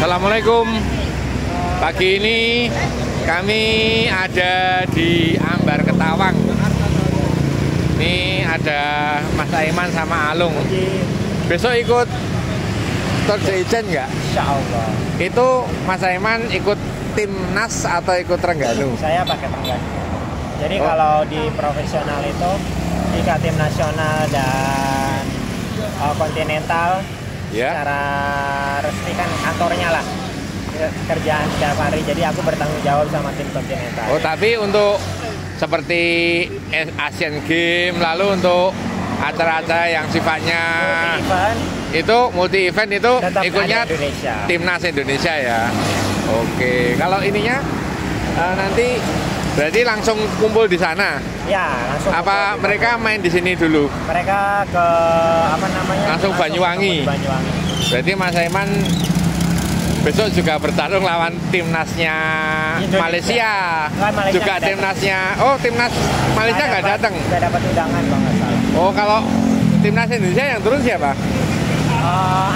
Assalamualaikum. Pagi ini kami ada di Ambar Ketawang. Ini ada Mas Aiman sama Alung. Besok ikut Tour de Ijen nggak? Insya Allah. Itu Mas Aiman ikut timnas atau ikut Trengganu? Saya pakai Trengganu. Jadi kalau di profesional itu jika tim nasional dan kontinental Ya. secara resmi kan kantornya lah kerjaan setiap hari. Jadi aku bertanggung jawab sama tim kontinental. Oh, tapi untuk seperti Asian Games, lalu untuk acara-acara yang sifatnya multi event itu tetap ikutnya timnas Indonesia ya. Oke, kalau ininya nanti berarti langsung kumpul di sana. Ya, langsung. Apa mereka main di sini dulu? Mereka ke Langsung Banyuwangi. Banyuwangi. Berarti Mas Aiman besok juga bertarung lawan timnasnya Indonesia. Malaysia. Malaysia Juga timnasnya. Oh, timnas Malaysia nggak datang. Nggak dapat undangan kalau nggak salah. Oh, kalau timnas Indonesia yang turun siapa?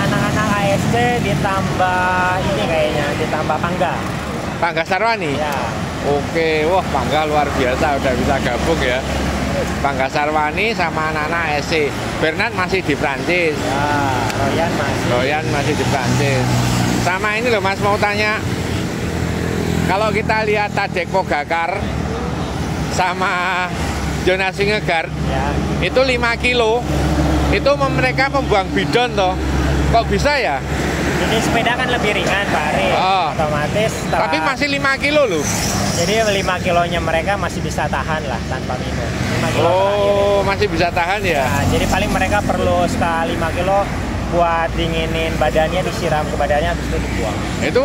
Anak-anak ASD ditambah ini kayaknya, ditambah Pangga Sarwani. Ya. Oke, wah Pangga luar biasa udah bisa gabung ya. Pangga Sarwani sama anak-anak ASC. Bernard masih di Prancis. Ya, Royan masih di Prancis. Sama ini loh Mas, mau tanya. Kalau kita lihat Tadek Pogacar sama Jonas Vingegaard, ya. itu 5 kilo, itu mereka membuang bidon toh. Kok bisa ya? Jadi sepeda kan lebih ringan Pak Ari, otomatis. Tapi masih 5 kilo loh. Jadi 5 kilonya mereka masih bisa tahan lah tanpa minum. 5 kilo masih bisa tahan ya? Nah, jadi paling mereka perlu sekali 5 kilo buat dinginin badannya, disiram ke badannya, habis itu dibuang. Itu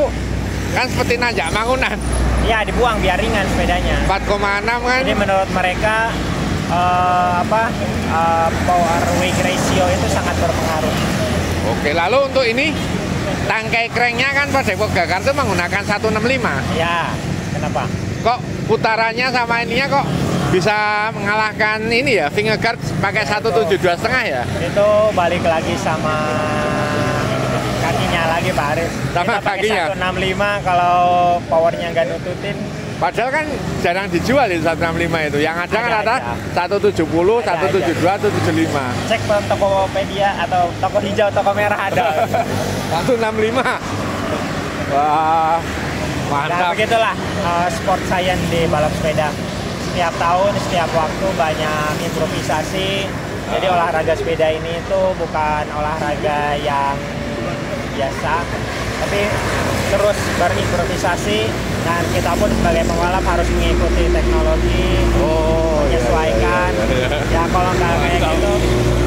kan seperti nanjak Mangunan. Ya, dibuang biar ringan sepedanya. 4,6 kan? Jadi menurut mereka power weight ratio itu sangat berpengaruh. Oke, lalu untuk ini tangkai cranknya kan pada Pogacar itu menggunakan 165. Ya, kenapa? Kok putarannya sama ininya kok bisa mengalahkan ini ya, Vingegaard pakai 172,5 ya? Itu balik lagi sama kakinya lagi Pak Aris. Sama kita pakai kakinya? 165 kalau powernya nggak nututin. Padahal kan jarang dijual di 165 itu. Yang ada kan ada 170, 172, 175. Cek Tokopedia atau toko hijau, toko merah ada. 165. Wah, Nah, mantap. begitulah sport science di balap sepeda. Setiap tahun, setiap waktu banyak improvisasi. Jadi olahraga sepeda ini itu bukan olahraga yang biasa, tapi terus berimprovisasi. Dan kita pun sebagai pembalap harus mengikuti teknologi, menyesuaikan. Ya kalau nggak kayak gitu,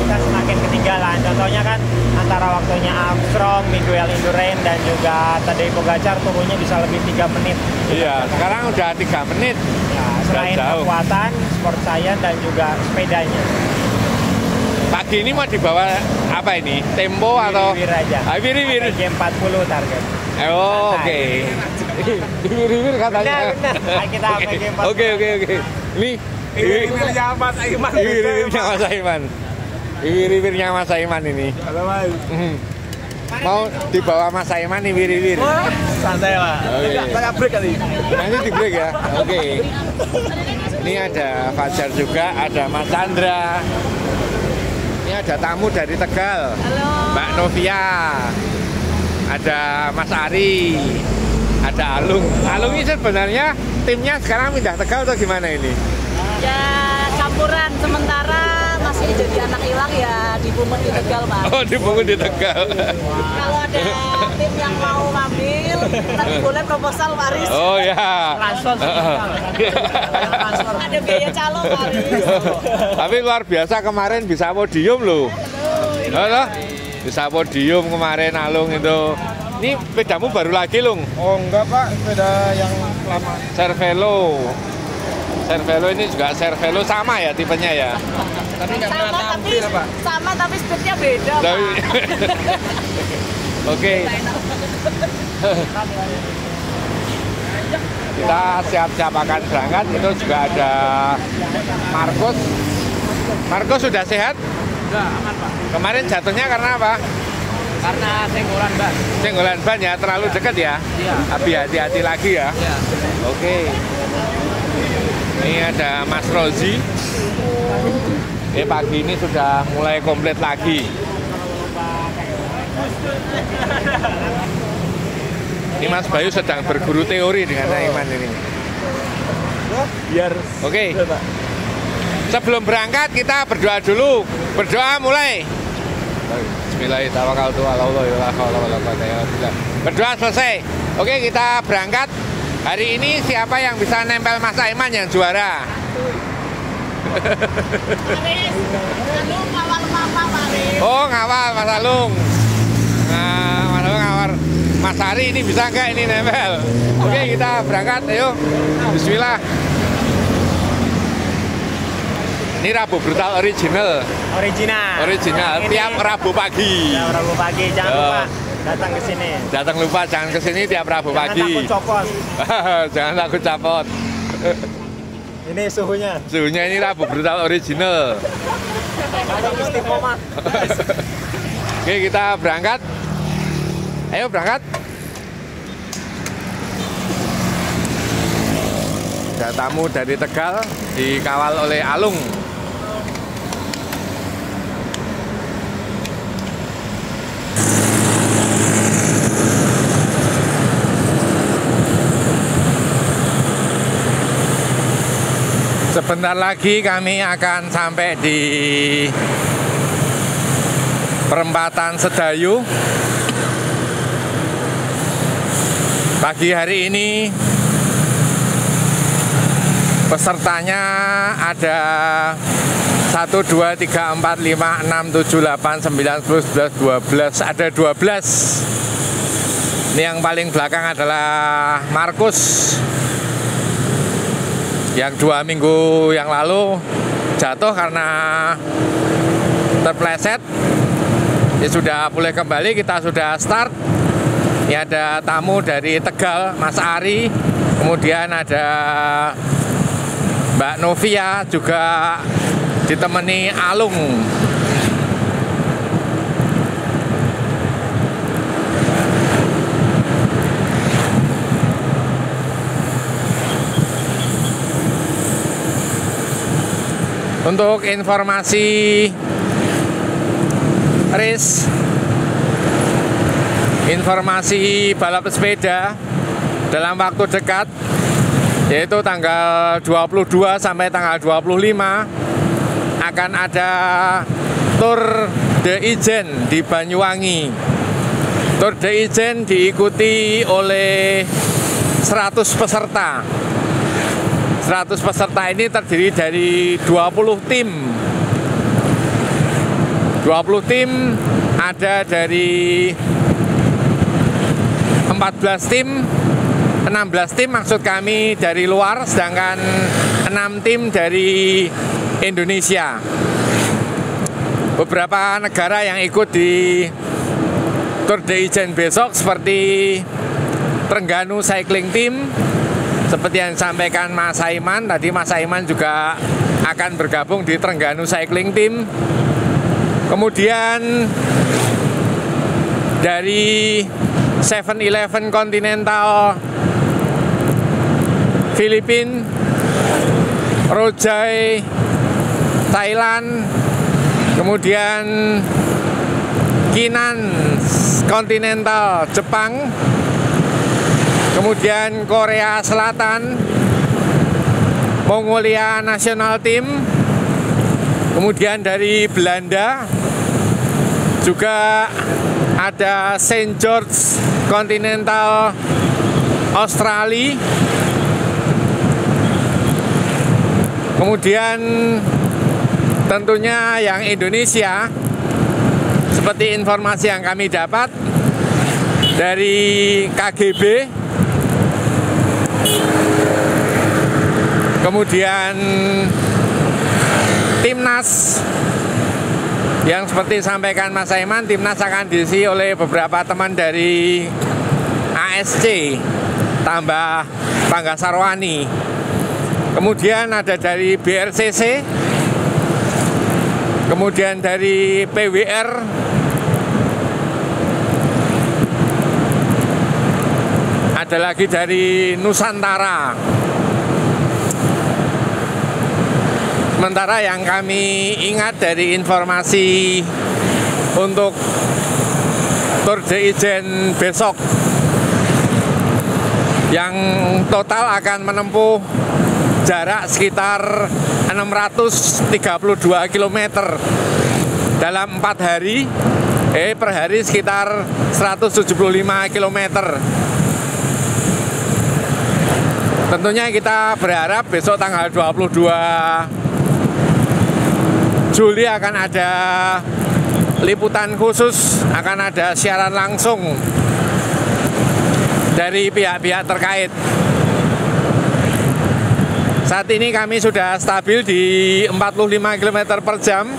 kita semakin ketinggalan. Contohnya kan antara waktunya Armstrong, Miguel Indurain, dan juga Tadej Pogacar turunnya bisa lebih 3 menit. Iya, sekarang udah 3 menit. Ya, selain kekuatan, sport science, dan juga sepedanya. Pagi ini mau dibawa apa ini? Tempo atau? Wir aja. Wir. Game 40 target. Oh, oke. Wir katanya. Benar. Kita game 40. Oke. Ini Wir-wirnya Mas Aiman. Wir-wirnya Mas Aiman. Wir-wirnya Mas Aiman ini. Halo Mas. Mau dibawa Mas Aiman nih wir-wir. Santai Pak. Saya break kali. Nanti di break ya. Oke. Ini ada Fajar juga, ada Mas Chandra. Ini ada tamu dari Tegal. Halo. Mbak Novia. Ada Mas Ari. Ada Alung. Alung ini sebenarnya timnya sekarang pindah Tegal atau gimana ini? Ya campuran, sementara masih jadi anak hilang ya dipungut di Tegal Pak. Oh, dipungut di Tegal. Kalau ada tim yang mau ngambil, nanti boleh proposal Pak Aris. Oh ya. Transfer. Ada biaya calo Pak Aris. Tapi luar biasa kemarin bisa podium loh. Halo? Bisa podium kemarin Alung itu. Ini sepedamu baru lagi Lung? Oh enggak Pak, sepeda yang lama. Cervelo ini juga Cervelo sama ya tipenya ya? Tapi nggak pernah tampil Pak. Sama tapi speednya beda Pak. Oke. Kita siap-siap akan berangkat. Itu juga ada Markus sudah sehat? Sudah aman Pak. Kemarin jatuhnya karena apa? Karena senggolan ban. Senggolan ban ya, terlalu dekat ya? Iya. Tapi hati-hati lagi ya. Iya. Oke. Ini ada Mas Rozi. Pagi ini sudah mulai komplit lagi. Ini Mas Bayu sedang berguru teori dengan Aiman ini. Biar. Oke. Sebelum berangkat kita berdoa dulu. Berdoa mulai. Bismillahirrahmanirrahim. Berdoa selesai. Oke, kita berangkat. Hari ini siapa yang bisa nempel Mas Aiman yang juara? Oh, ngawal Mas Alung. Nah, Mas Alung ngawal. Mas Hari ini bisa nggak ini nempel? Oke, kita berangkat. Ayo. Bismillah. Ini Rabu Brutal original. Original. Tiap Rabu pagi. Tiap Rabu pagi, jangan lupa datang ke sini. Datang lupa jangan ke sini tiap Rabu pagi. Jangan takut copot. Jangan takut copot. Ini suhunya. Suhunya ini Rabu Brutal original. Oke, kita berangkat. Ayo berangkat. Ada tamu dari Tegal dikawal oleh Alung. Sebentar lagi kami akan sampai di perempatan Sedayu. Pagi hari ini pesertanya ada 1, 2, 3, 4, 5, 6, 7, 8, 9, 10, 11, 12. Ada 12. Ini yang paling belakang adalah Markus, yang 2 minggu yang lalu jatuh karena terpleset. Ya sudah boleh kembali, kita sudah start. Ini ada tamu dari Tegal, Mas Ari. Kemudian ada Mbak Novia, juga ditemani Alung. Untuk informasi race, informasi balap sepeda dalam waktu dekat, yaitu tanggal 22 sampai tanggal 25 akan ada Tour de Ijen di Banyuwangi. Tour de Ijen diikuti oleh 100 peserta. 100 peserta ini terdiri dari 20 tim. 20 tim ada dari 14 tim, 16 tim maksud kami dari luar, sedangkan 6 tim dari Indonesia. Beberapa negara yang ikut di Tour de Ijen besok seperti Trengganu Cycling Team, seperti yang disampaikan Mas Aiman, tadi Mas Aiman juga akan bergabung di Trengganu Cycling Team. Kemudian dari 7-Eleven Continental Filipina, Rojai Thailand, kemudian Kinan Continental Jepang, kemudian Korea Selatan, Mongolia National Team, kemudian dari Belanda juga ada St. George Continental Australia, kemudian tentunya yang Indonesia, seperti informasi yang kami dapat dari KGB, kemudian Timnas, yang seperti disampaikan Mas Aiman, Timnas akan diisi oleh beberapa teman dari ASC, tambah Pangga Sarwani. Kemudian ada dari BRCC, kemudian dari PWR, ada lagi dari Nusantara. Sementara yang kami ingat dari informasi untuk Tour de Ijen besok, yang total akan menempuh jarak sekitar 632 km dalam 4 hari, per hari sekitar 175 km. Tentunya kita berharap besok tanggal 22 Juli akan ada liputan khusus, akan ada siaran langsung dari pihak-pihak terkait. Saat ini kami sudah stabil di 45 km per jam.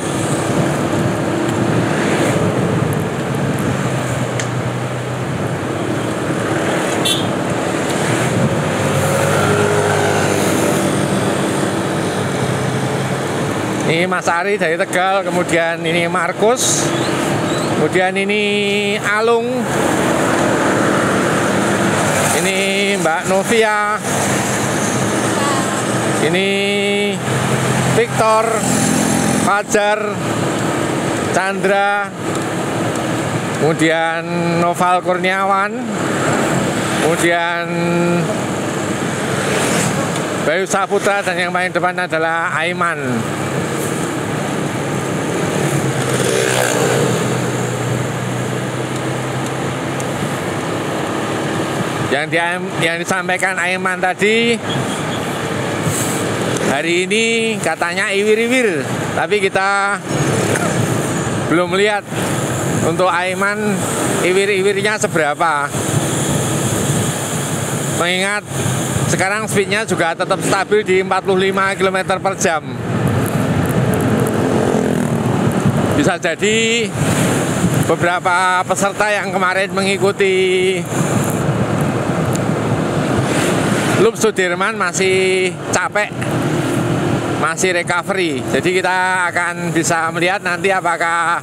Ini Mas Ari dari Tegal, kemudian ini Markus, kemudian ini Alung, ini Mbak Novia, ini Victor, Fajar, Chandra, kemudian Noval Kurniawan, kemudian Bayu Saputra, dan yang paling depan adalah Aiman. Yang disampaikan Aiman tadi, hari ini katanya iwir-iwir, tapi kita belum melihat untuk Aiman iwir-iwirnya seberapa. Mengingat sekarang speednya juga tetap stabil di 45 km per jam. Bisa jadi beberapa peserta yang kemarin mengikuti Loop Sudirman masih capek, masih recovery. Jadi kita akan bisa melihat nanti apakah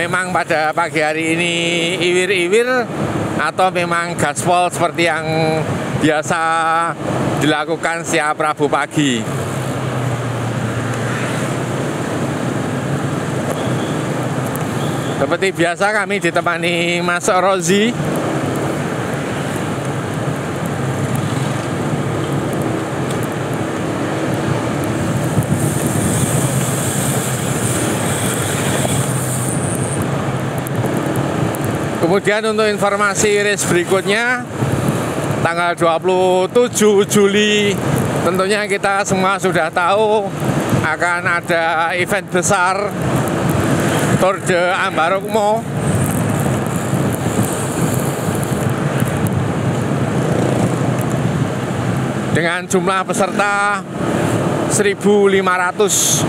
memang pada pagi hari ini iwir-iwir atau memang gaspol seperti yang biasa dilakukan setiap Rabu pagi. Seperti biasa kami ditemani Mas Rozi. Kemudian untuk informasi race berikutnya, tanggal 27 Juli tentunya kita semua sudah tahu akan ada event besar Tour de Ambarukmo. Dengan jumlah peserta 1.500.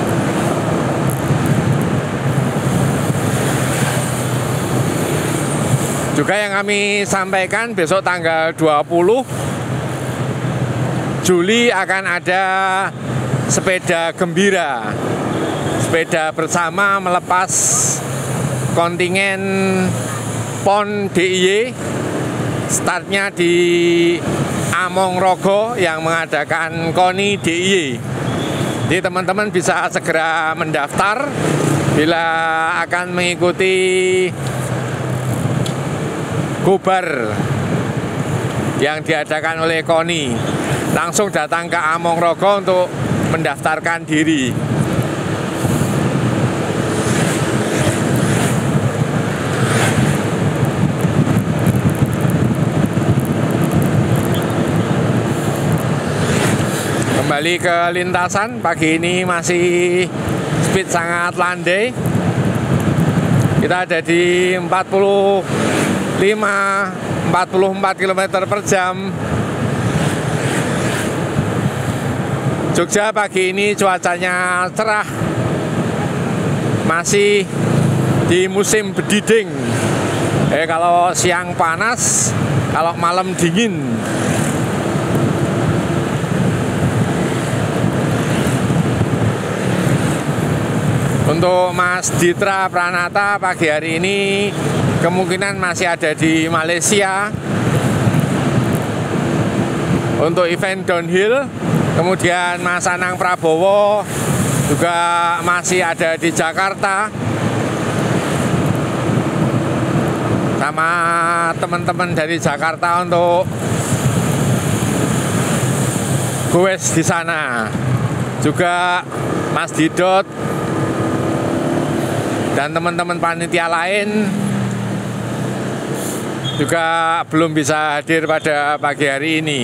Juga yang kami sampaikan, besok tanggal 20 Juli akan ada sepeda gembira, sepeda bersama melepas kontingen PON DIY. Startnya di Amongrogo yang mengadakan KONI DIY. Jadi teman-teman bisa segera mendaftar bila akan mengikuti Gobar yang diadakan oleh KONI. Langsung datang ke Amongrogo untuk mendaftarkan diri. Kembali ke lintasan, pagi ini masih speed sangat landai. Kita ada di 44 km per jam. Jogja pagi ini cuacanya cerah, masih di musim bediding. Kalau siang panas, kalau malam dingin. Untuk Mas Ditra Pranata pagi hari ini kemungkinan masih ada di Malaysia. untuk event downhill. Kemudian Mas Anang Prabowo juga masih ada di Jakarta sama teman-teman dari Jakarta untuk goes di sana. Juga Mas Didot dan teman-teman panitia lain juga belum bisa hadir pada pagi hari ini.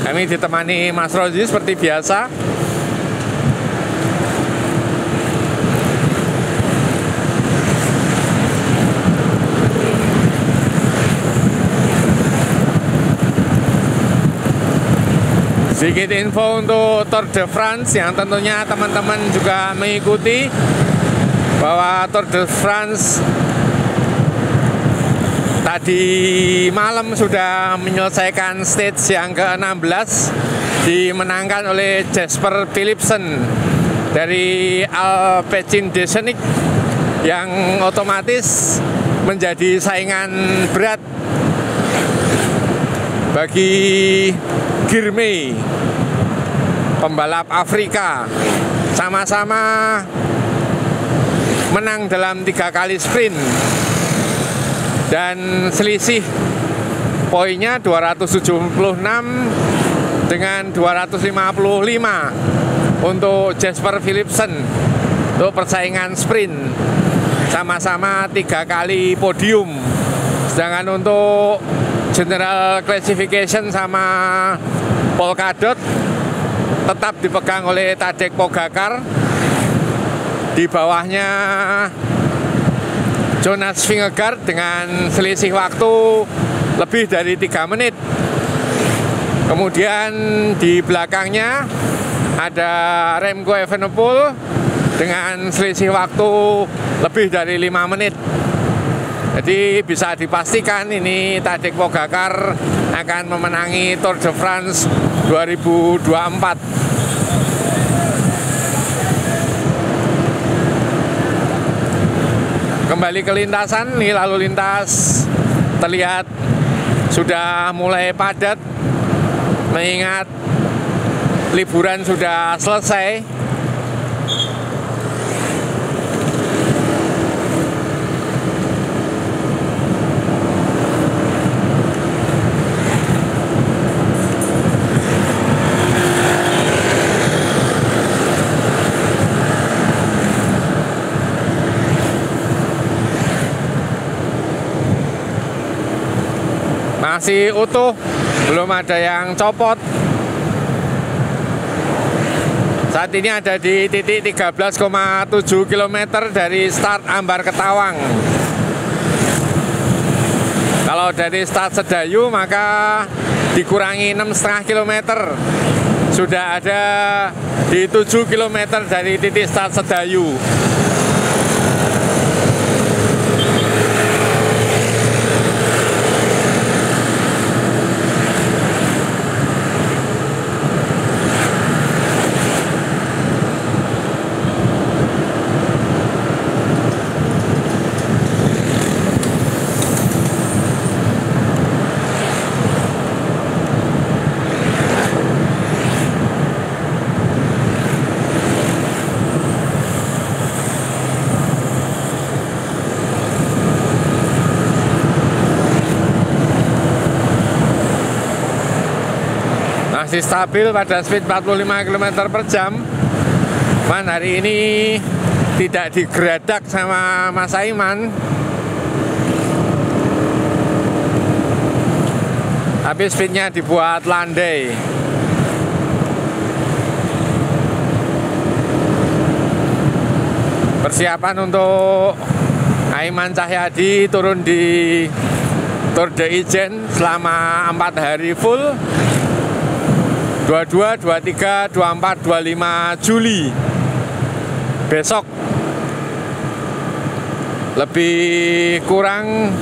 Kami ditemani Mas Rozi seperti biasa. Sedikit info untuk Tour de France yang tentunya teman-teman juga mengikuti, bahwa Tour de France tadi malam sudah menyelesaikan stage yang ke-16, dimenangkan oleh Jasper Philipsen dari Alpecin-Deceuninck yang otomatis menjadi saingan berat bagi Girmay, pembalap Afrika. Sama-sama menang dalam 3 kali sprint dan selisih poinnya 276 dengan 255 untuk Jasper Philipsen untuk persaingan sprint, sama-sama 3 kali podium. Sedangkan untuk general classification sama Polkadot tetap dipegang oleh Tadej Pogačar. Di bawahnya Jonas Vingegaard dengan selisih waktu lebih dari 3 menit. Kemudian di belakangnya ada Remco Evenepoel dengan selisih waktu lebih dari 5 menit. Jadi bisa dipastikan ini Tadej Pogačar akan memenangi Tour de France 2024. Kembali ke lintasan, nih lalu lintas terlihat sudah mulai padat, mengingat liburan sudah selesai. Masih utuh, belum ada yang copot. Saat ini ada di titik 13,7 km dari start Ambar Ketawang. Kalau dari start Sedayu maka dikurangi 6,5 km. Sudah ada di 7 km dari titik start Sedayu. Masih stabil pada speed 45 km per jam. Man, hari ini tidak digeradak sama Mas Aiman, tapi speednya dibuat landai. Persiapan untuk Aiman Cahyadi turun di Tour de Ijen selama 4 hari full, 22, 23, 24, 25 Juli. Besok lebih kurang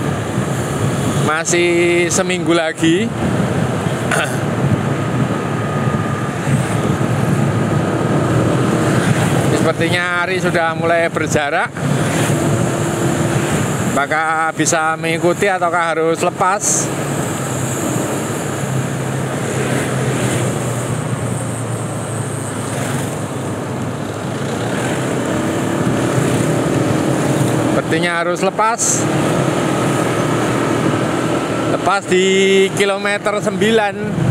masih seminggu lagi. Sepertinya hari sudah mulai berjarak. Apakah bisa mengikuti ataukah harus lepas? Sepertinya harus lepas. Lepas di kilometer 9.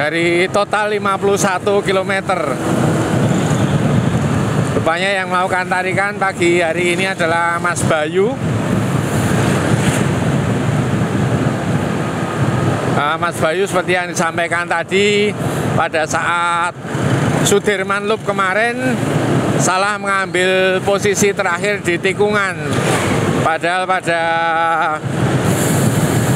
Dari total 51 km. Rupanya yang melakukan tarikan pagi hari ini adalah Mas Bayu. Mas Bayu seperti yang disampaikan tadi, pada saat Sudirman Loop kemarin salah mengambil posisi terakhir di tikungan. Padahal pada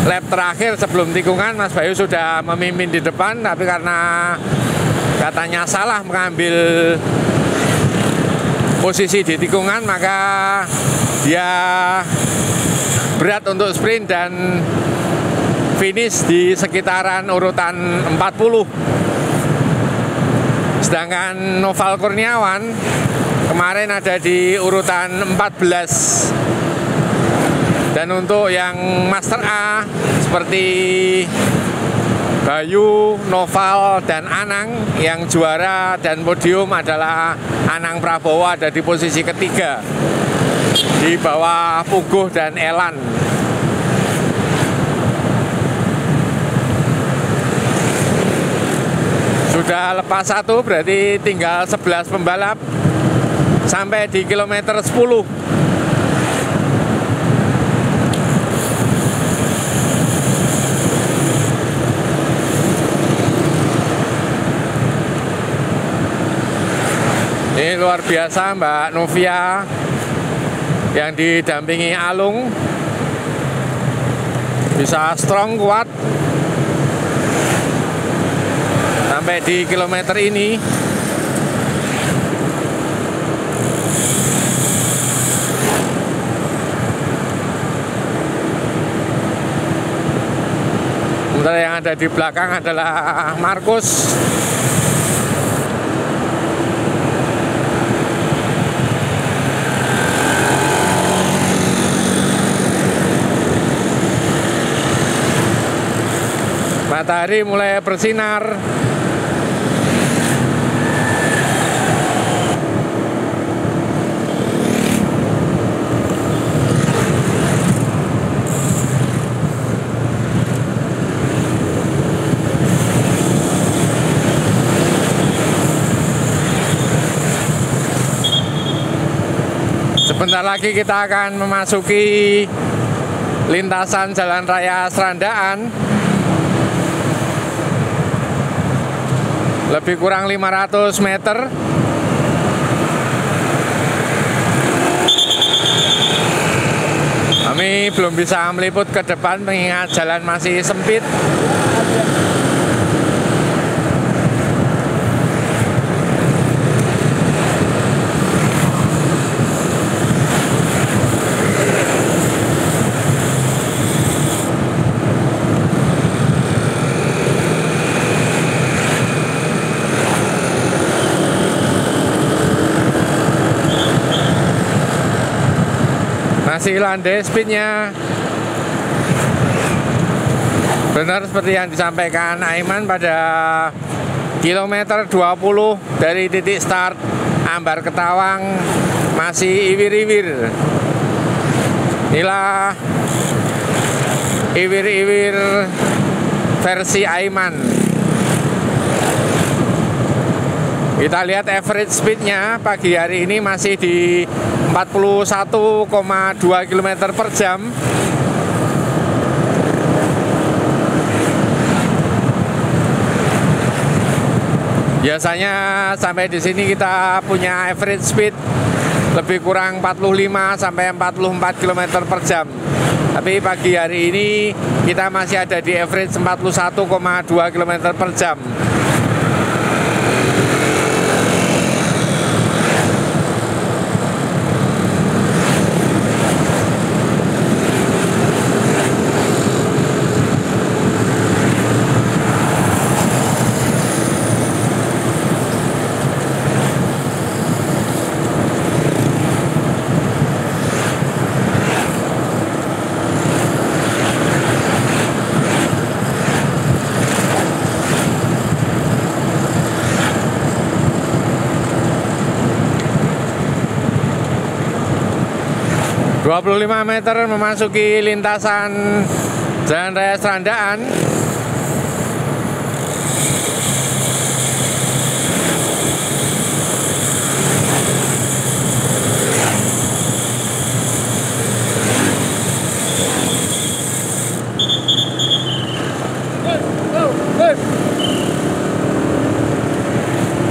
lap terakhir sebelum tikungan Mas Bayu sudah memimpin di depan, tapi karena katanya salah mengambil posisi di tikungan, maka dia berat untuk sprint dan finish di sekitaran urutan 40. Sedangkan Noval Kurniawan kemarin ada di urutan 14. Dan untuk yang Master A seperti Bayu, Noval, dan Anang, yang juara dan podium adalah Anang Prabowo, ada di posisi ketiga di bawah Puguh dan Elan. Sudah lepas satu, berarti tinggal 11 pembalap sampai di kilometer 10. Ini luar biasa Mbak Novia yang didampingi Alung, bisa strong, kuat sampai di kilometer ini. Sementara yang ada di belakang adalah Markus. Matahari mulai bersinar. Sebentar lagi kita akan memasuki lintasan Jalan Raya Serandaan. Lebih kurang 500 meter. Kami belum bisa meliput ke depan mengingat jalan masih sempit. Masih landai speednya. Benar seperti yang disampaikan Aiman, pada kilometer 20 dari titik start Ambar Ketawang masih iwir-iwir. Inilah iwir-iwir versi Aiman. Kita lihat average speednya pagi hari ini masih di 41,2 km per jam. Biasanya sampai di sini kita punya average speed lebih kurang 45 sampai 44 km per jam. Tapi pagi hari ini kita masih ada di average 41,2 km per jam. 25 meter memasuki lintasan Jalan Raya Serandaan.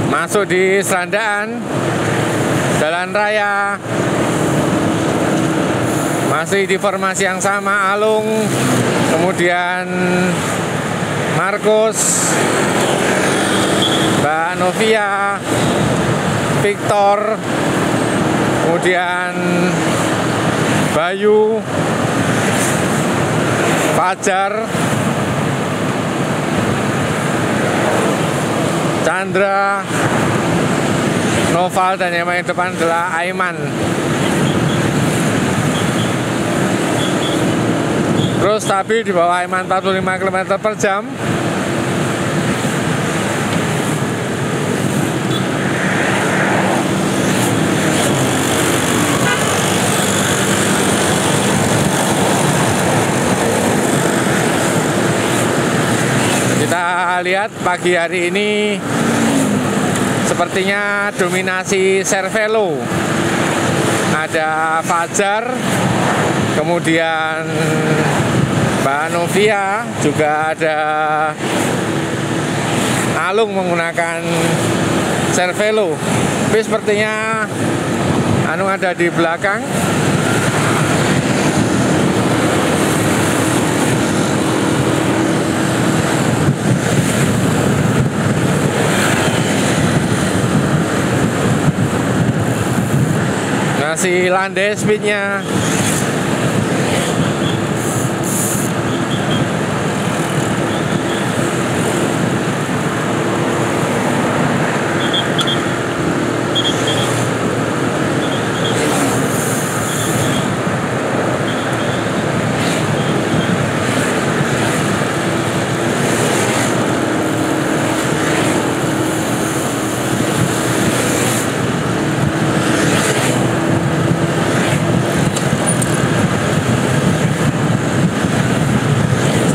Masuk di Serandaan, jalan raya masih di formasi yang sama, Alung, kemudian Markus, Mbak Novia, Victor, kemudian Bayu, Fajar, Chandra, Noval, dan yang paling depan adalah Aiman. Terus stabil di bawah Aiman 45 km per jam. Kita lihat pagi hari ini sepertinya dominasi Cervelo. Ada Fajar, kemudian Mbak Novia, juga ada Alung menggunakan Cervelo. Tapi sepertinya Anu ada di belakang. Masih landai speednya.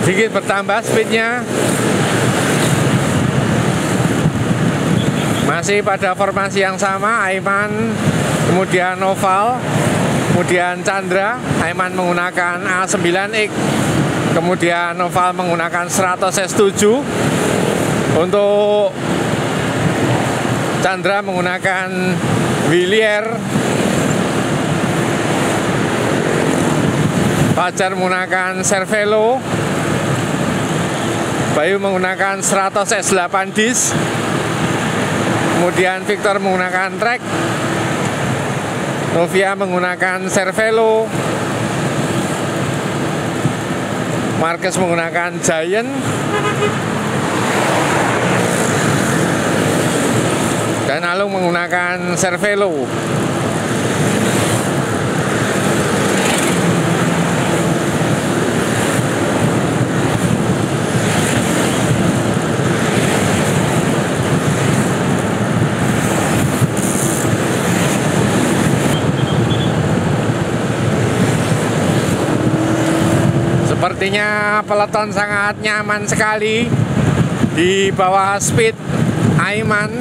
Sedikit bertambah speednya. Masih pada formasi yang sama, Aiman, kemudian Noval, kemudian Chandra. Aiman menggunakan A9X, kemudian Noval menggunakan 100S7. Untuk Chandra menggunakan Willier, Fajar menggunakan Cervelo, Bayu menggunakan 100S8 disc, kemudian Victor menggunakan Trek, Novia menggunakan Cervelo, Marcus menggunakan Giant, dan Alung menggunakan Cervelo. Sepertinya peloton sangat nyaman sekali di bawah speed Aiman.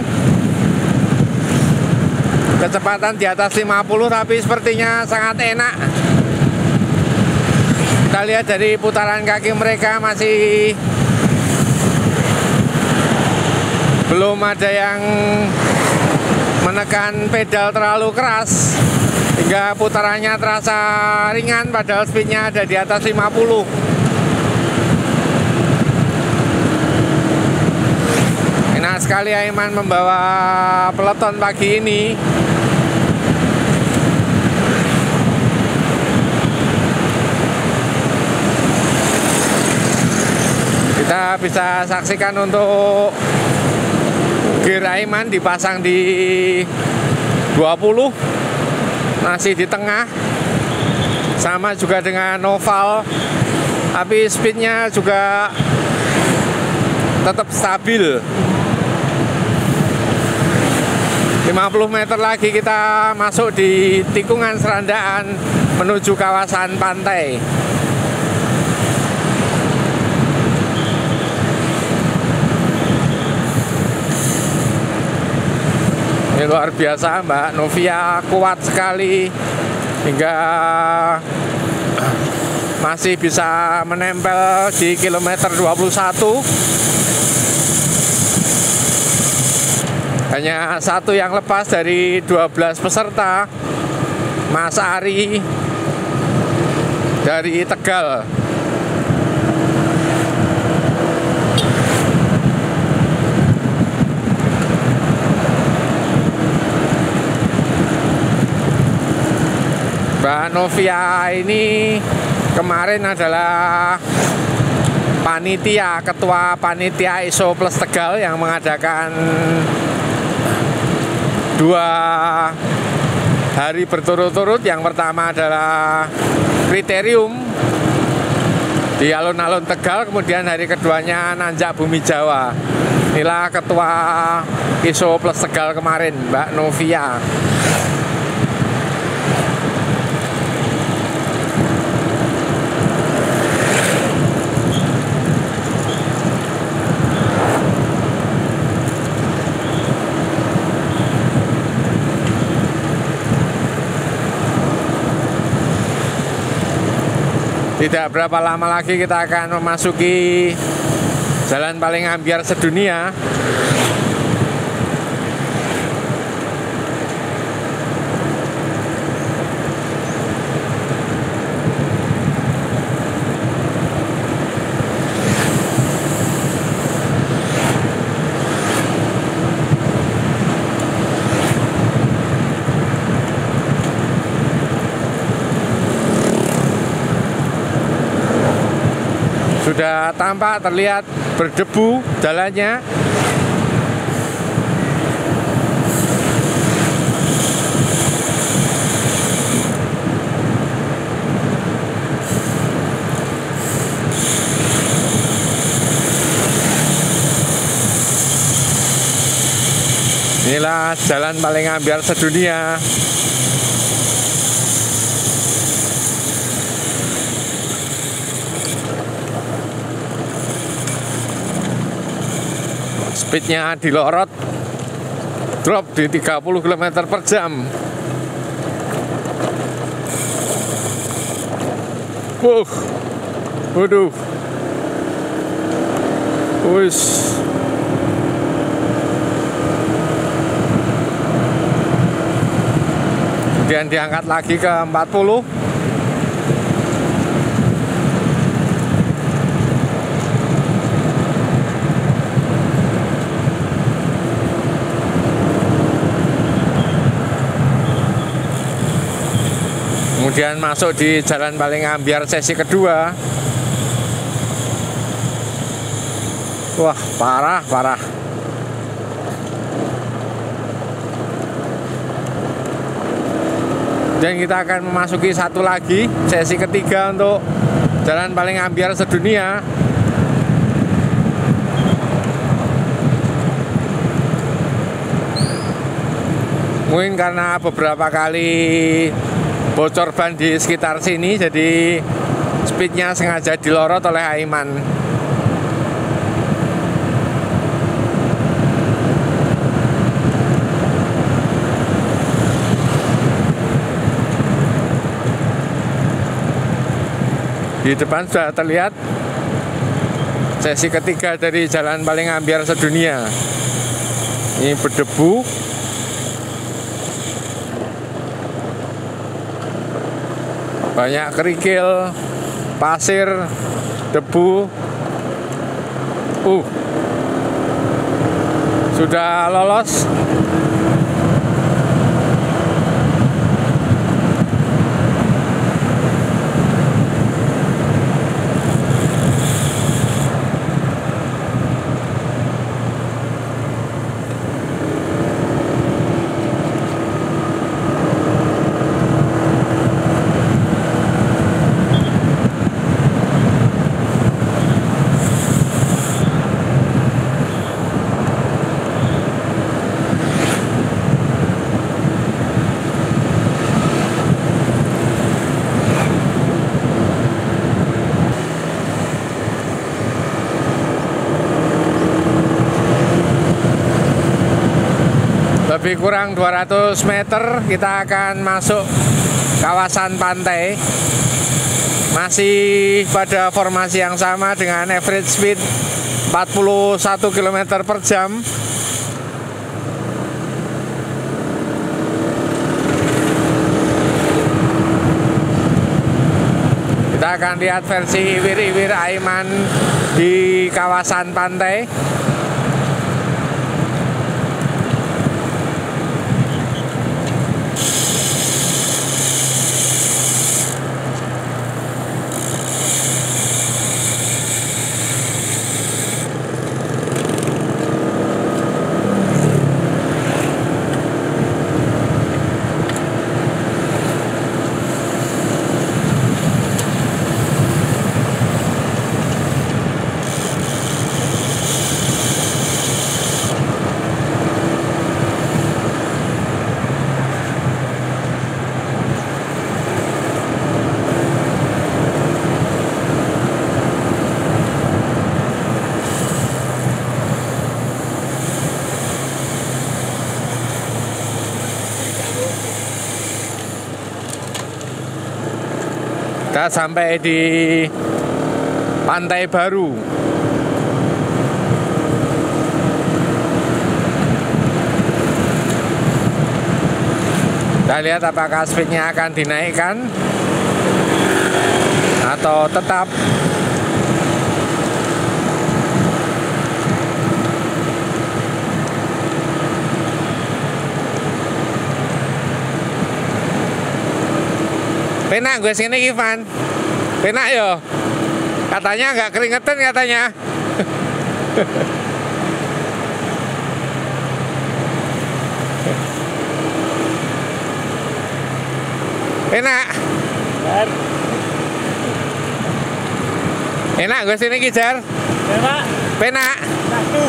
Kecepatan di atas 50, tapi sepertinya sangat enak. Kita lihat dari putaran kaki mereka masih belum ada yang menekan pedal terlalu keras, hingga putarannya terasa ringan padahal speednya ada di atas 50. Enak sekali Aiman membawa peloton pagi ini. Kita bisa saksikan untuk gear Aiman dipasang di 20, masih di tengah, sama juga dengan Noval, tapi speednya juga tetap stabil. 50 meter lagi kita masuk di tikungan Serandaan menuju kawasan pantai. Ini luar biasa, Mbak Novia kuat sekali hingga masih bisa menempel di kilometer 21. Hanya satu yang lepas dari 12 peserta, Mas Ari dari Tegal. Mbak Novia ini kemarin adalah ketua panitia ISO Plus Tegal yang mengadakan 2 hari berturut-turut. Yang pertama adalah kriterium di alun-alun Tegal, kemudian hari keduanya Nanjak Bumi Jawa. Inilah ketua ISO Plus Tegal kemarin, Mbak Novia. Tidak berapa lama lagi kita akan memasuki jalan paling ambyar sedunia. Sudah tampak terlihat berdebu jalannya. Inilah jalan paling ambyar sedunia. Speednya dilorot, drop di 30 km per jam. Waduh. Wis. Kemudian diangkat lagi ke 40. Kemudian masuk di jalan paling ambyar sesi kedua. Wah, parah. Dan kita akan memasuki satu lagi, sesi ketiga untuk jalan paling ambyar sedunia. Mungkin karena beberapa kali bocor ban di sekitar sini, jadi speednya sengaja dilorot oleh Aiman. Di depan sudah terlihat sesi ketiga dari jalan paling ambyar sedunia. Ini berdebu. Banyak kerikil, pasir, debu. Sudah lolos. Lebih kurang 200 meter kita akan masuk kawasan pantai. Masih pada formasi yang sama dengan average speed 41 km per jam. Kita akan lihat versi iwir-iwir Aiman di kawasan pantai. Kita sampai di Pantai Baru. Kita lihat apakah speednya akan dinaikkan atau tetap. Penak gue sini Ivan, penak yo. Katanya nggak keringetan katanya. Penak. Enak gue sini Kijar. Penak. Penak. Satu.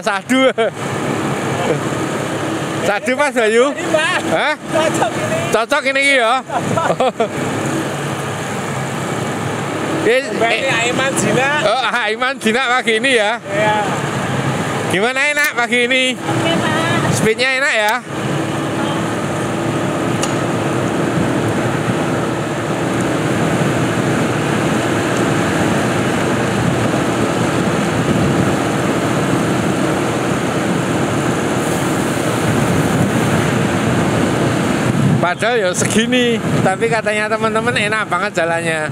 Sadu. Sadu Mas Bayu. Hah? Cocok ini. Cocok ini ya. Ini Aiman jinak. Oh, Aiman jinak pagi ini ya. Iya. Gimana enak pagi ini? Oke, Pak. Speednya enak ya? Padahal ya segini, tapi katanya teman-teman enak banget jalannya.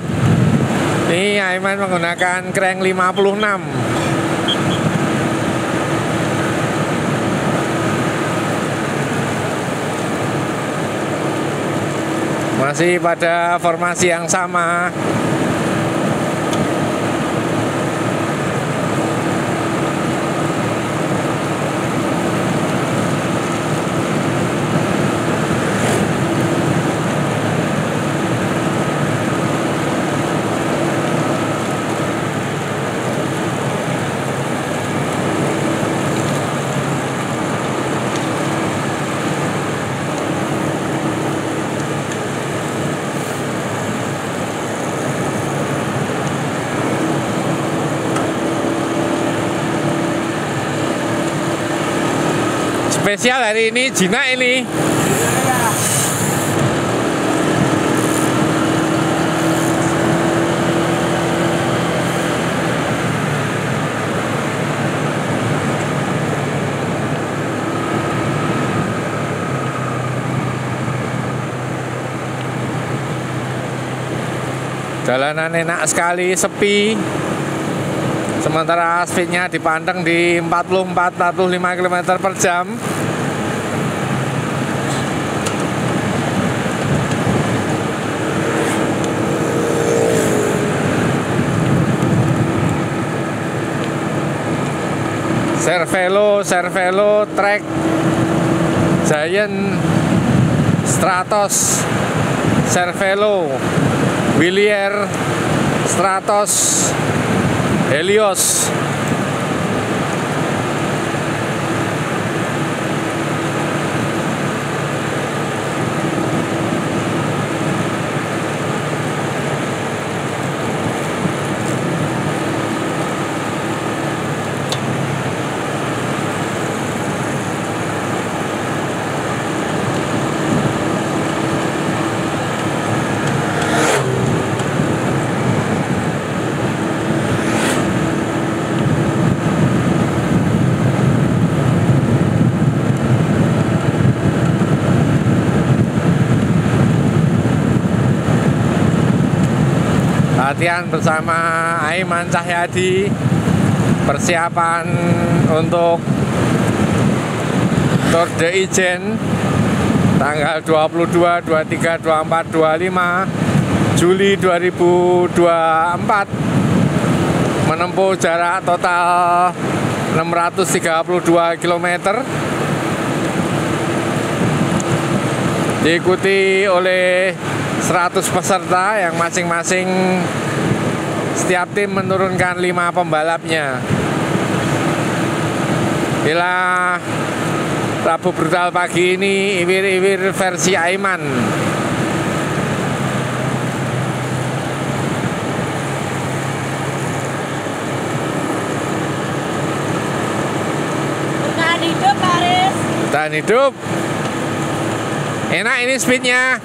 Ini Aiman menggunakan crank 56. Masih pada formasi yang sama. Spesial hari ini jinak ini. Jalanan enak sekali, sepi. Sementara speednya dipanteng di 44-45 km per jam. Cervelo, Trek, Giant, Stratos, Cervelo, Willier, Stratos, Helios. latihan bersama Aiman Cahyadi, persiapan untuk Tour de Ijen tanggal 22, 23, 24, 25 Juli 2024, menempuh jarak total 632 km, diikuti oleh 100 peserta yang masing-masing setiap tim menurunkan 5 pembalapnya. Bila Rabu Brutal pagi ini iwir-iwir versi Aiman. Bertahan hidup, Haris. Bertahan hidup. Enak ini speednya.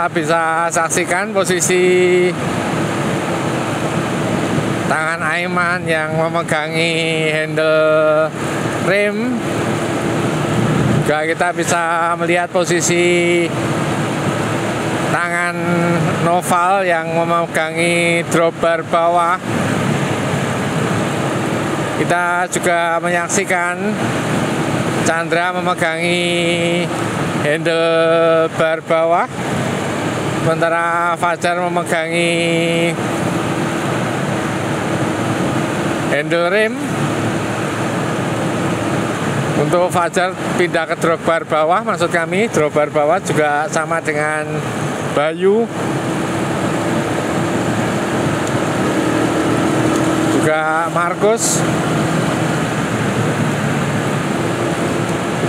Bisa saksikan posisi tangan Aiman yang memegangi handle rem. Juga kita bisa melihat posisi tangan Noval yang memegangi dropbar bawah. Kita juga menyaksikan Chandra memegangi handle bar bawah, sementara Fajar memegangi handle rem. Untuk Fajar pindah ke dropbar bawah, maksud kami dropbar bawah juga sama dengan Bayu, juga Markus.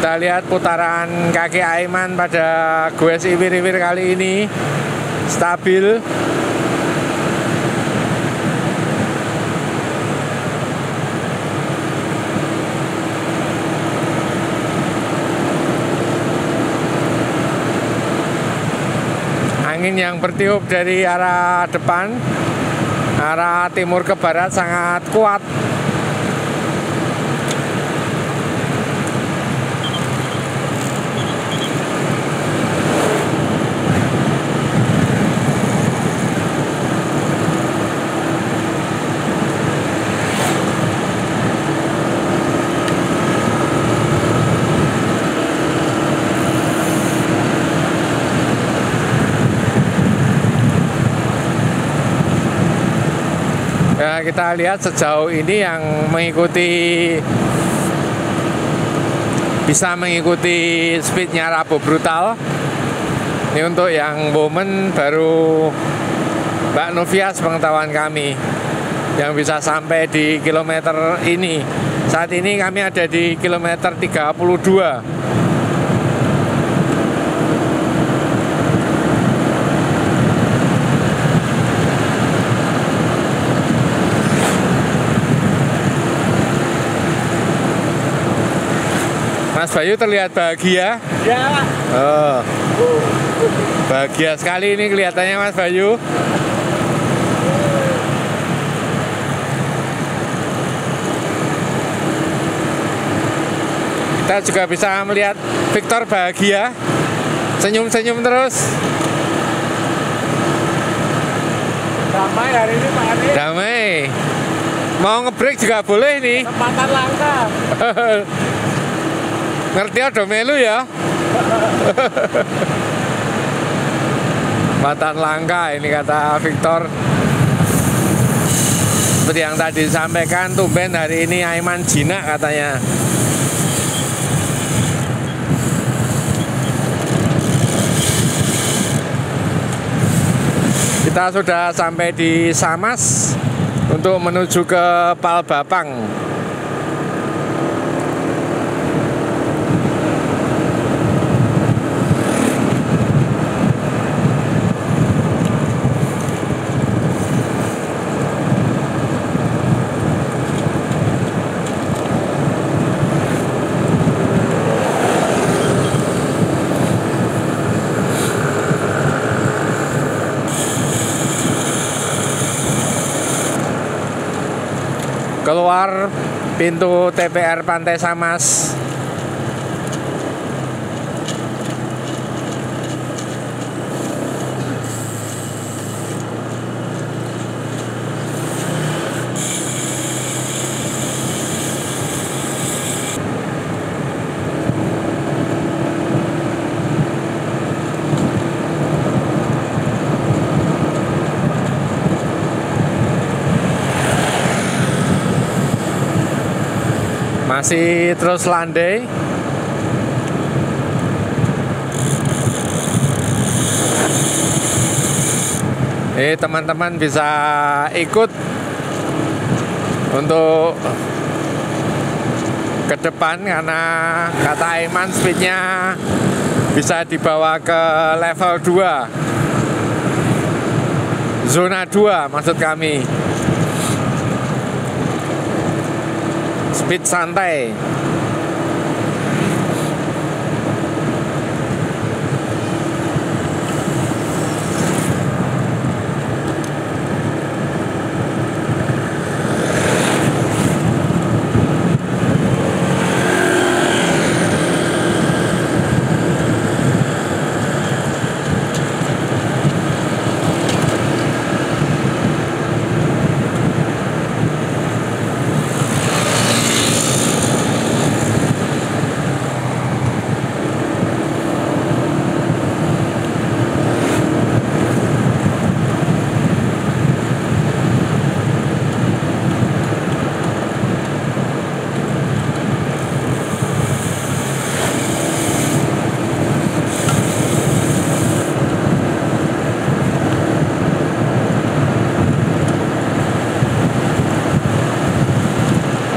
Kita lihat putaran kaki Aiman pada goes iwir-iwir kali ini stabil. Angin yang bertiup dari arah depan, arah timur ke barat sangat kuat. Ya, kita lihat sejauh ini yang bisa mengikuti speednya Rabu Brutal. Ini untuk yang woman baru Mbak Novias pengetahuan kami yang bisa sampai di kilometer ini. Saat ini kami ada di kilometer 32. Mas Bayu terlihat bahagia. Ya. Oh, bahagia sekali ini kelihatannya Mas Bayu. Kita juga bisa melihat Victor bahagia, senyum-senyum terus. Damai hari ini Pak Adi. Damai. Mau ngebreak juga boleh nih. Kesempatan langka. Ngerti ada melu ya. Kesempatan langka ini kata Victor. Seperti yang tadi disampaikan, tumben hari ini Aiman jinak katanya. Kita sudah sampai di Samas untuk menuju ke Palbapang. keluar pintu TPR Pantai Samas. Masih terus landai. Teman-teman bisa ikut untuk ke depan karena kata Aiman speednya bisa dibawa ke level 2, zona 2 maksud kami. Speed santai.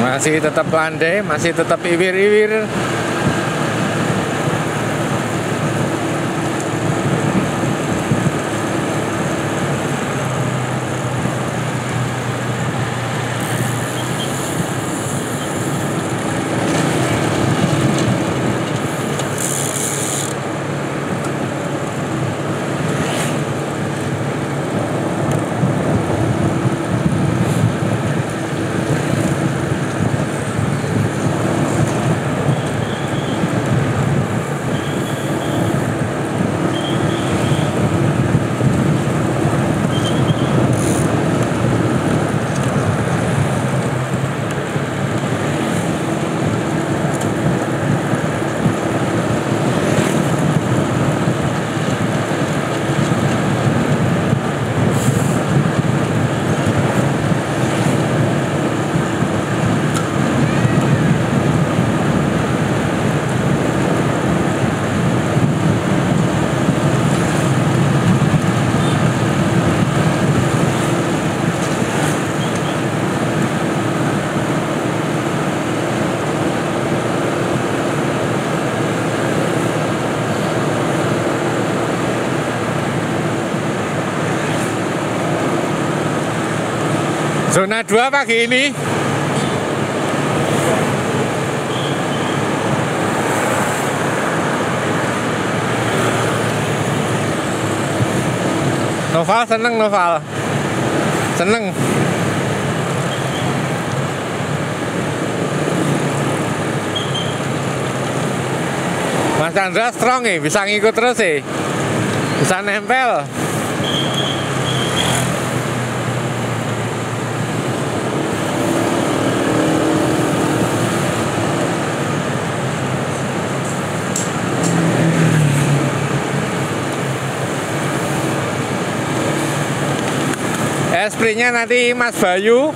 Masih tetap landai, masih tetap iwir-iwir. Zona 2 pagi ini. Noval seneng, Noval seneng. Mas Chandra strong nih, bisa ngikut terus sih, bisa nempel. Sprintnya nanti Mas Bayu,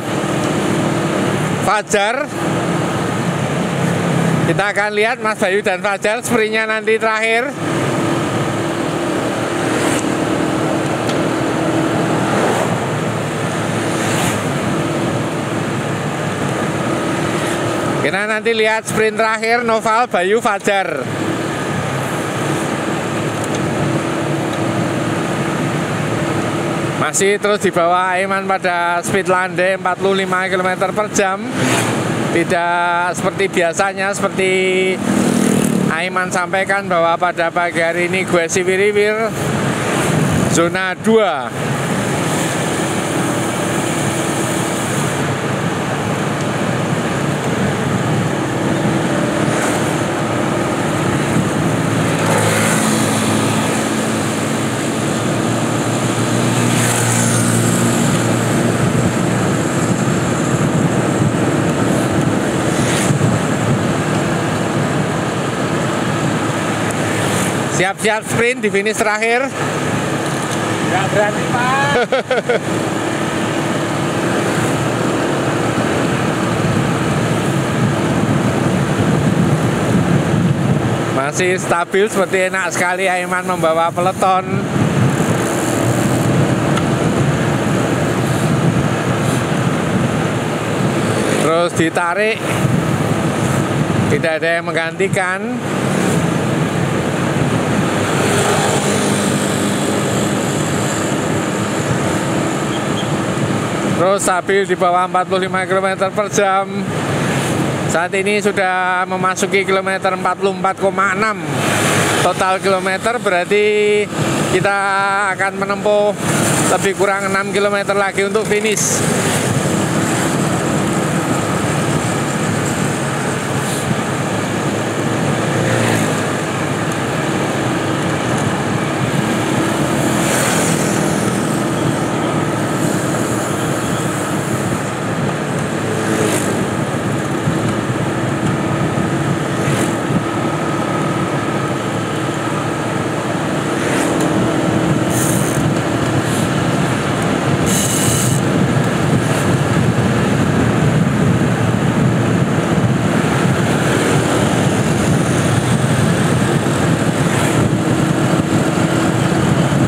Fajar. Kita akan lihat Mas Bayu dan Fajar sprintnya nanti terakhir. Kita nanti lihat sprint terakhir Noval, Bayu, Fajar. Masih terus di bawah Aiman pada speed landai 45 km per jam. Tidak seperti biasanya, seperti Aiman sampaikan bahwa pada pagi hari ini gue siwir-wiwir zona 2. Siap-siap sprint di finish terakhir. Nggak berani, Pak. Masih stabil, seperti enak sekali Aiman membawa peleton. Terus ditarik, tidak ada yang menggantikan. Terus stabil di bawah 45 km per jam. Saat ini sudah memasuki kilometer 44,6 total kilometer, berarti kita akan menempuh lebih kurang 6 km lagi untuk finish.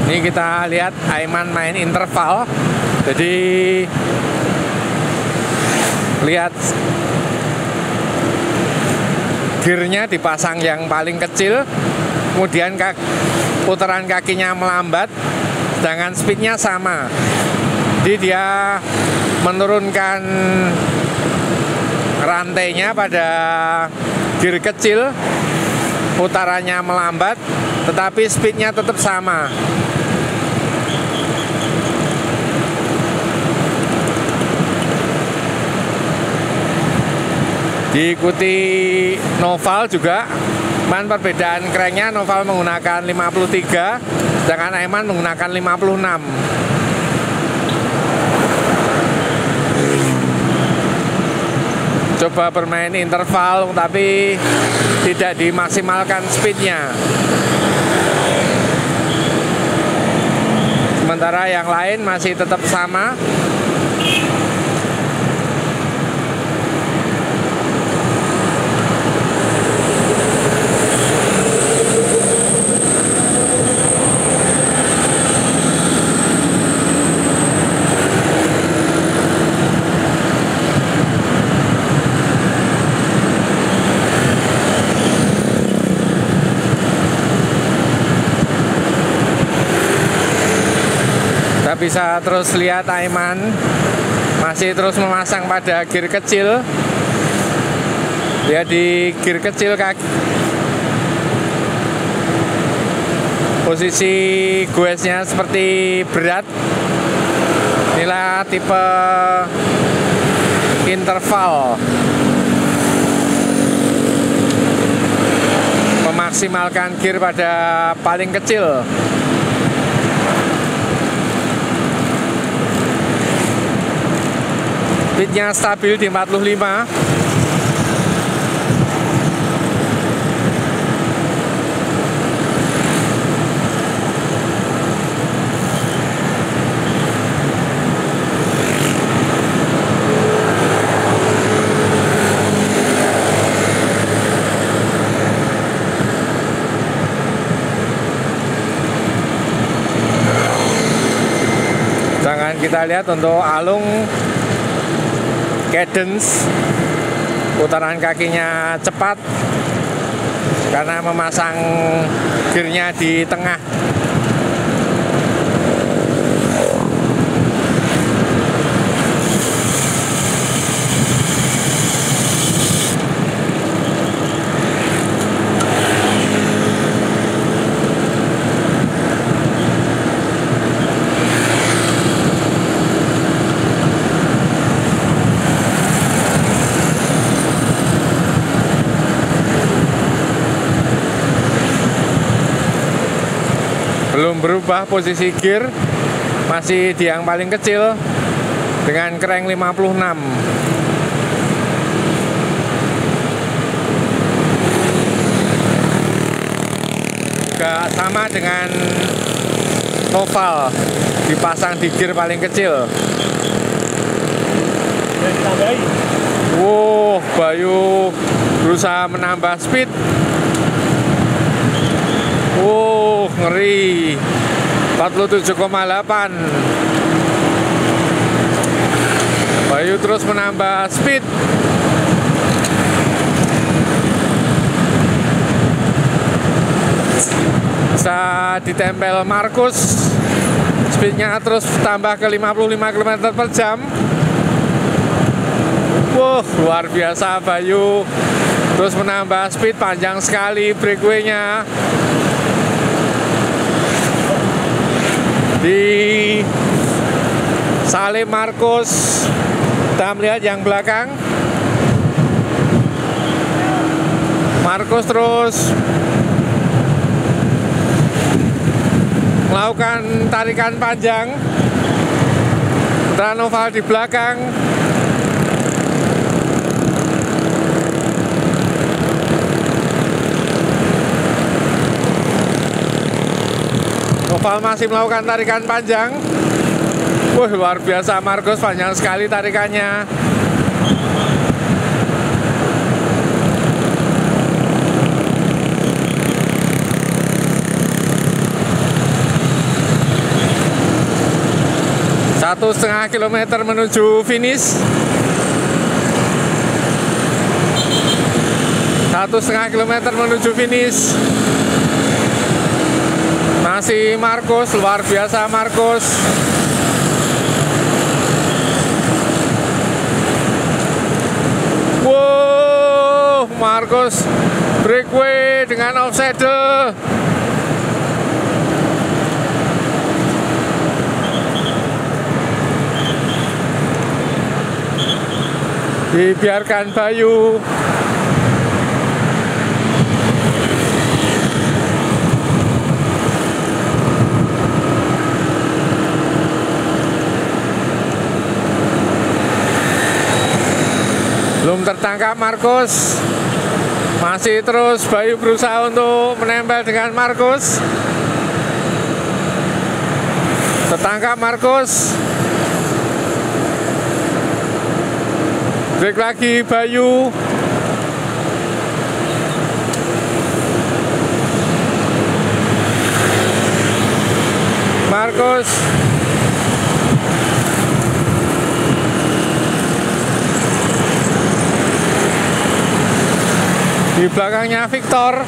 Ini kita lihat Aiman main interval. Jadi lihat gearnya dipasang yang paling kecil, kemudian putaran kakinya melambat, sedangkan speednya sama. Jadi dia menurunkan rantainya pada gear kecil, putarannya melambat, tetapi speednya tetap sama. Diikuti Noval juga, cuman perbedaan cranknya Noval menggunakan 53, sedangkan Aiman menggunakan 56. Coba bermain interval, tapi tidak dimaksimalkan speednya. Sementara yang lain masih tetap sama. Bisa terus lihat Aiman masih terus memasang pada gear kecil. Lihat di gear kecil kaki, posisi goesnya seperti berat. Inilah tipe interval, memaksimalkan gear pada paling kecil. Speednya stabil di 45. Jangan kita lihat untuk Alung cadence, putaran kakinya cepat karena memasang gearnya di tengah. Belum berubah posisi gear, masih di yang paling kecil dengan crank 56. juga sama dengan Noval, dipasang di gear paling kecil. Wow, Bayu berusaha menambah speed. Wow, ngeri. 47,8. Bayu terus menambah speed. Bisa ditempel Markus, speednya terus tambah ke 55 km per jam. Wah, luar biasa Bayu, terus menambah speed, panjang sekali breakaway-nya. Di Salim Markus, kita melihat yang belakang. Markus terus melakukan tarikan panjang. Noval di belakang. Noval masih melakukan tarikan panjang. Wah, luar biasa Markus, panjang sekali tarikannya. Satu setengah kilometer menuju finish. 1,5 kilometer menuju finish. Masih Markus, luar biasa Markus. Wow, Markus breakaway dengan offside. Dibiarkan Bayu. Belum tertangkap Markus. Masih terus Bayu berusaha untuk menempel dengan Markus. Tertangkap Markus. Break lagi Bayu. Markus. Di belakangnya Victor,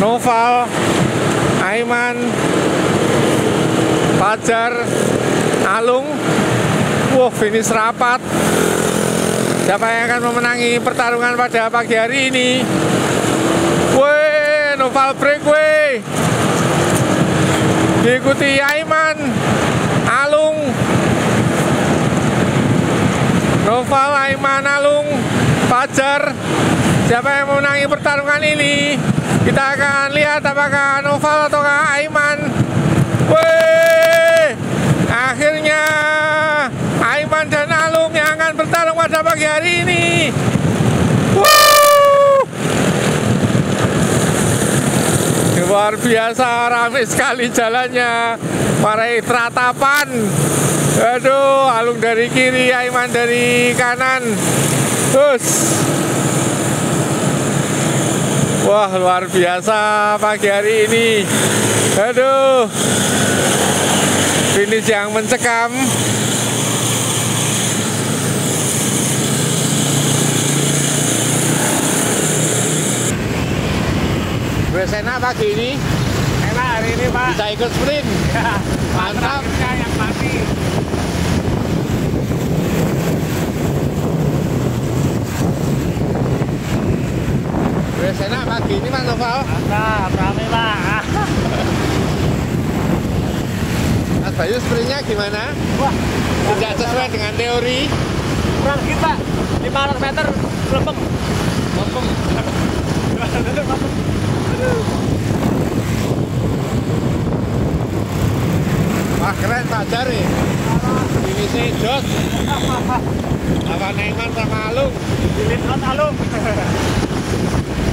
Noval, Aiman, Fajar, Alung. Wah, finish rapat. Siapa yang akan memenangi pertarungan pada pagi hari ini? Wih, Noval breakaway. Diikuti Aiman, Alung, Noval, Aiman, Alung, Fajar. Siapa yang memenangi pertarungan ini? Kita akan lihat apakah Noval atau Aiman. Wih, akhirnya Aiman dan Alung yang akan bertarung pada pagi hari ini. Luar biasa, ramai sekali jalannya. Marahi teratapan. Aduh, Alung dari kiri, Aiman dari kanan. Terus. Wah, luar biasa pagi hari ini. Aduh. Finish yang mencekam. Wes enak pagi ini? Enak hari ini Pak. Bisa ikut sprint? Ya, mantap. yang mati. Wes enak pagi ini Mas Noval? Mantap, rame Pak. Mas Bayu sprintnya gimana? Wah, tidak sesuai dengan teori? kurang dikit Pak. 500 meter lempeng. Lempeng. Wah, keren Fajar nih. Ini sih jos. Lawan Aiman sama Alung. Dilin Alung.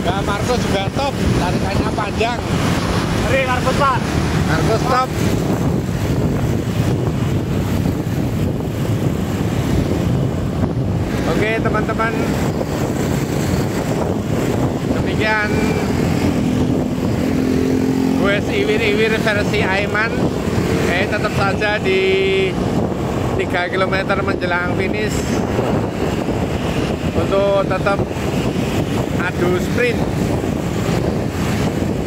Nah, Markus juga top, tarikannya panjang. Mari Markus Pak. Markus top. Oke teman-teman, demikian Goes Iwir-Iwir versi Aiman. Tetap saja di 3 km menjelang finish untuk tetap adu sprint.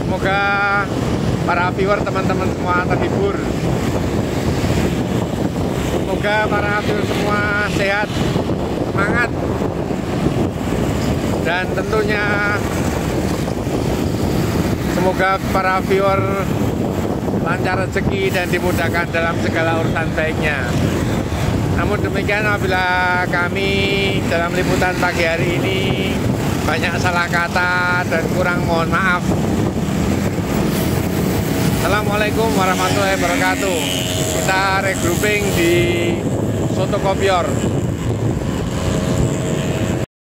Semoga para viewer teman-teman semua terhibur. Semoga para viewer semua sehat, semangat, dan tentunya semoga para viewer lancar rezeki dan dimudahkan dalam segala urusan baiknya. Namun demikian, apabila kami dalam liputan pagi hari ini banyak salah kata dan kurang, mohon maaf. Assalamualaikum warahmatullahi wabarakatuh. Kita regrouping di Soto Kopior.